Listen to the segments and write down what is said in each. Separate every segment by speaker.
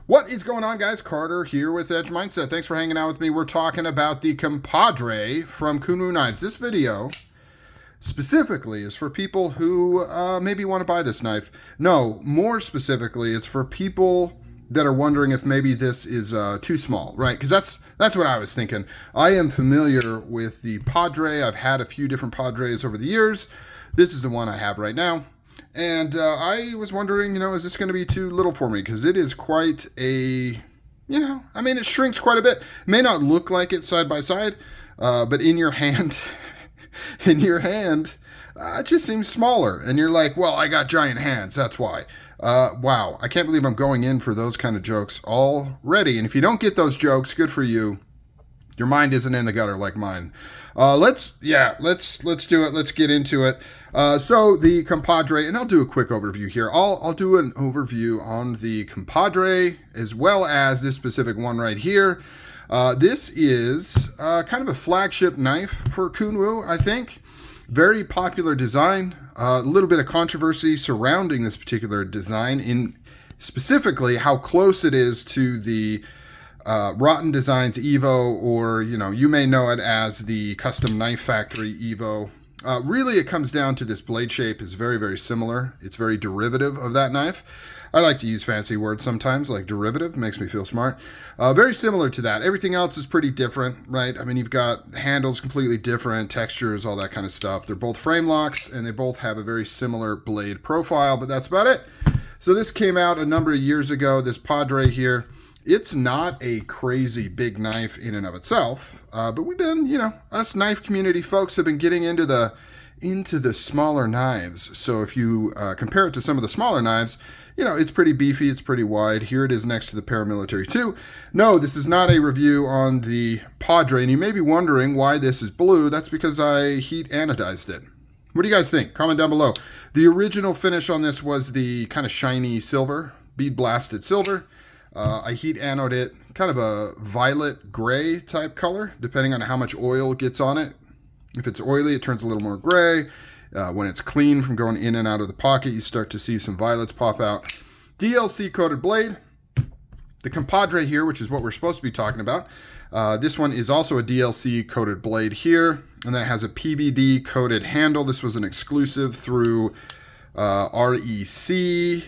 Speaker 1: What is going on, guys? Carter here with Edge Mindset. Thanks for hanging out with me. We're talking about the Compadre from Kunwu Knives. This video specifically is for people who maybe want to buy this knife. No, more specifically, it's for people that are wondering if maybe this is too small, right? Because that's what I was thinking. I am familiar with the Padre. I've had a few different Padres over the years. This is the one I have right now. And I was wondering, is this going to be too little for me? Because it is quite a, it shrinks quite a bit. It may not look like it side by side, but in your hand, it just seems smaller. And you're like, well, I got giant hands. That's why. Wow. I can't believe I'm going in for those kind of jokes already. And if you don't get those jokes, good for you. Your mind isn't in the gutter like mine. Let's do it. Let's get into it. So the Compadre, and I'll do a quick overview here. I'll do an overview on the Compadre as well as this specific one right here. This is kind of a flagship knife for Kunwu, I think. Very popular design. A little bit of controversy surrounding this particular design, in specifically how close it is to the Rotten Designs Evo, or you may know it as the Custom Knife Factory Evo. Really, it comes down to this blade shape is very, very similar. It's very derivative of that knife. I like to use fancy words sometimes, like derivative. Makes me feel smart. Very similar to that. Everything else is pretty different, right? I mean, you've got handles completely different, textures, all that kind of stuff. They're both frame locks, and they both have a very similar blade profile, but that's about it. So this came out a number of years ago, this Padre here. It's not a crazy big knife in and of itself, but we've been, us knife community folks have been getting into the smaller knives. So if you compare it to some of the smaller knives, it's pretty beefy, it's pretty wide. Here it is next to the Paramilitary 2. No, this is not a review on the Padre, and you may be wondering why this is blue. That's because I heat anodized it. What do you guys think? Comment down below. The original finish on this was the kind of shiny silver, bead blasted silver. I heat anode it, kind of a violet gray type color, depending on how much oil gets on it. If it's oily, it turns a little more gray. When it's clean from going in and out of the pocket, you start to see some violets pop out. DLC coated blade. The Compadre here, which is what we're supposed to be talking about. This one is also a DLC coated blade here, and that has a PVD coated handle. This was an exclusive through REC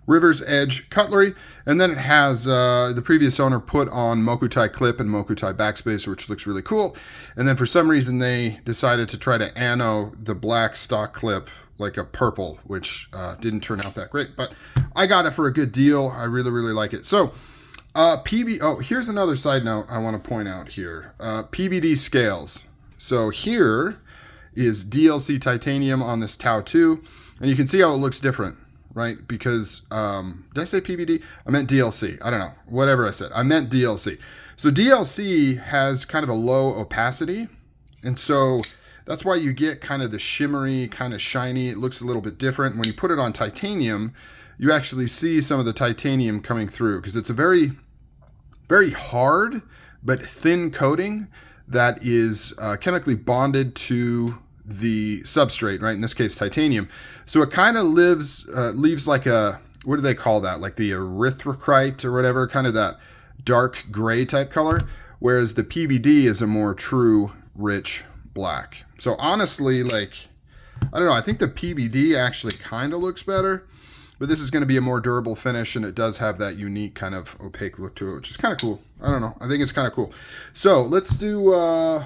Speaker 1: River's Edge Cutlery, and then it has the previous owner put on Mokutai clip and Mokutai backspacer, which looks really cool. And then for some reason they decided to try to anno the black stock clip like a purple, which didn't turn out that great, but I got it for a good deal. I really, really like it. So here's another side note I want to point out here. PVD scales. So here is DLC titanium on this Tau 2, and you can see how it looks different. Right? Because, did I say PVD? I meant DLC. I don't know. Whatever I said. I meant DLC. So DLC has kind of a low opacity. And so that's why you get kind of the shimmery, kind of shiny. It looks a little bit different. When you put it on titanium, you actually see some of the titanium coming through, because it's a very, very hard but thin coating that is chemically bonded to the substrate, right? In this case, titanium. So it kind of leaves like a, what do they call that? Like the erythrocrite or whatever, kind of that dark gray type color. Whereas the PVD is a more true, rich black. So honestly, I don't know, I think the PVD actually kind of looks better, but this is going to be a more durable finish, and it does have that unique kind of opaque look to it, which is kind of cool. I don't know. I think it's kind of cool. So let's do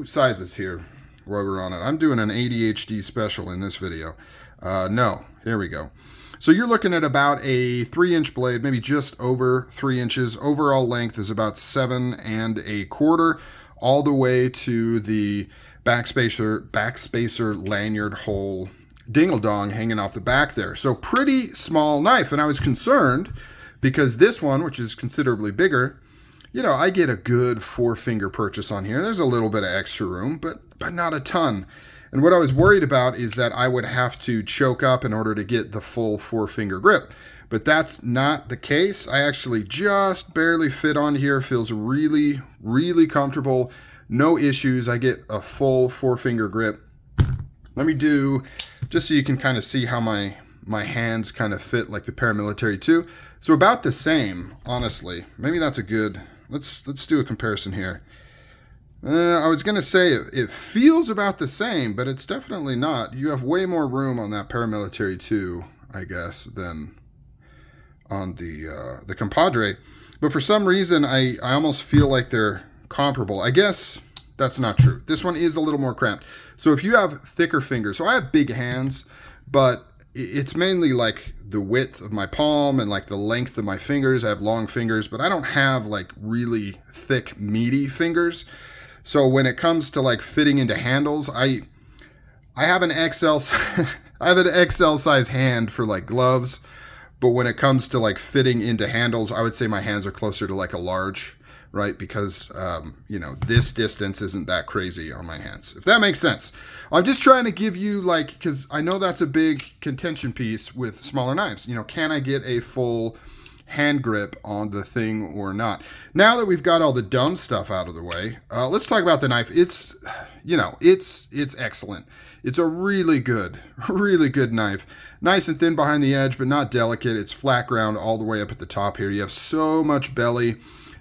Speaker 1: sizes here. While we're on it, I'm doing an ADHD special in this video. No, here we go. So you're looking at about a 3-inch blade, maybe just over 3 inches. Overall length is about 7 1/4, all the way to the backspacer lanyard hole dingle-dong hanging off the back there. So pretty small knife, and I was concerned because this one, which is considerably bigger, I get a good 4-finger purchase on here. There's a little bit of extra room, but not a ton. And what I was worried about is that I would have to choke up in order to get the full 4-finger grip. But that's not the case. I actually just barely fit on here. Feels really, really comfortable. No issues. I get a full 4-finger grip. Let me do, just so you can kind of see how my my hands kind of fit like the paramilitary too. So about the same, honestly. Maybe that's a good, let's do a comparison here. I was going to say it feels about the same, but it's definitely not. You have way more room on that paramilitary too, I guess, than on the Compadre. But for some reason, I almost feel like they're comparable. I guess that's not true. This one is a little more cramped. So if you have thicker fingers, so I have big hands, but it's mainly like the width of my palm and like the length of my fingers. I have long fingers, but I don't have like really thick, meaty fingers. So when it comes to like fitting into handles, I have an XL I have an XL size hand for like gloves, but when it comes to like fitting into handles, I would say my hands are closer to like a large, right? Because you know, this distance isn't that crazy on my hands, if that makes sense. I'm just trying to give you like, because I know that's a big contention piece with smaller knives. You know, can I get a full hand grip on the thing or not? Now that we've got all the dumb stuff out of the way, let's talk about the knife. It's, you know, it's excellent. It's a really good knife. Nice and thin behind the edge, but not delicate. It's flat ground all the way up at the top here. You have so much belly.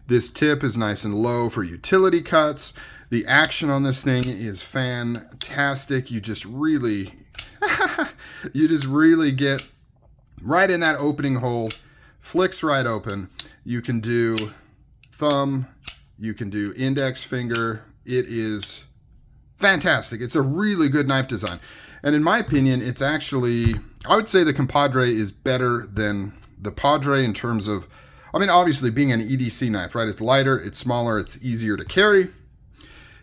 Speaker 1: This tip is nice and low for utility cuts. The action on this thing is fantastic. You just really get right in that opening hole. Flicks right open. You can do thumb, you can do index finger. It is fantastic. It's a really good knife design. And in my opinion, it's actually, I would say the Compadre is better than the Padre in terms of, I mean, obviously being an EDC knife, right? It's lighter, it's smaller, it's easier to carry.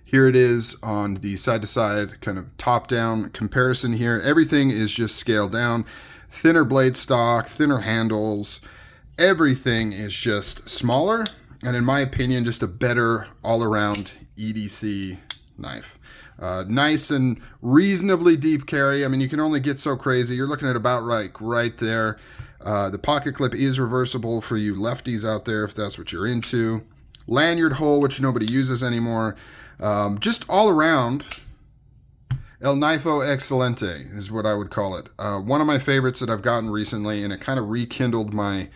Speaker 1: Here it is on the side-to-side kind of top-down comparison here. Everything is just scaled down. Thinner blade stock, thinner handles. Everything is just smaller, and in my opinion, just a better all-around EDC knife. Nice and reasonably deep carry. I mean, you can only get so crazy. You're looking at about right there. The pocket clip is reversible for you lefties out there if that's what you're into. Lanyard hole, which nobody uses anymore. Just all around, El Knifo Excelente is what I would call it. One of my favorites that I've gotten recently, and it kind of rekindled my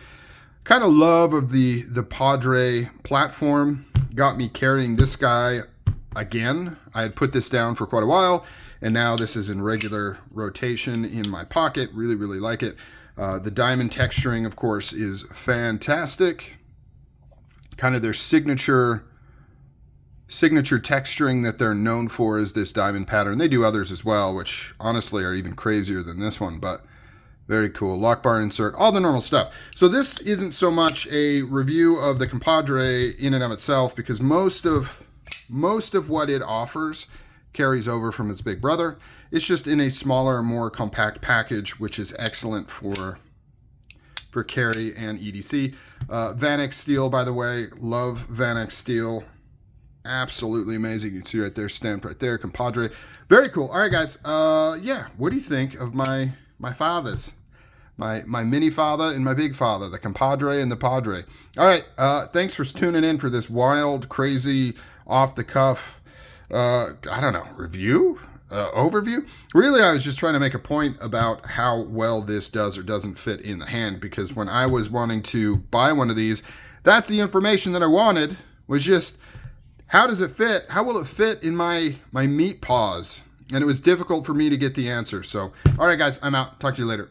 Speaker 1: kind of love of the Padre platform. Got me carrying this guy again. I had put this down for quite a while, and now this is in regular rotation in my pocket. Really like it. The diamond texturing, of course, is fantastic. Kind of their signature texturing that they're known for is this diamond pattern. They do others as well, which honestly are even crazier than this one, but very cool. Lock bar insert, all the normal stuff. So this isn't so much a review of the Compadre in and of itself, because most of what it offers carries over from its big brother. It's just in a smaller, more compact package, which is excellent for carry and EDC. Vanax steel, by the way, love Vanax steel. Absolutely amazing. You can see right there, stamped right there, Compadre. Very cool. All right, guys. Yeah, what do you think of my fathers? My mini father and my big father, the Compadre and the Padre. All right, thanks for tuning in for this wild, crazy, off-the-cuff, I don't know, review? Overview? Really, I was just trying to make a point about how well this does or doesn't fit in the hand, because when I was wanting to buy one of these, that's the information that I wanted, was just, how does it fit? How will it fit in my meat paws? And it was difficult for me to get the answer. So, all right, guys, I'm out. Talk to you later.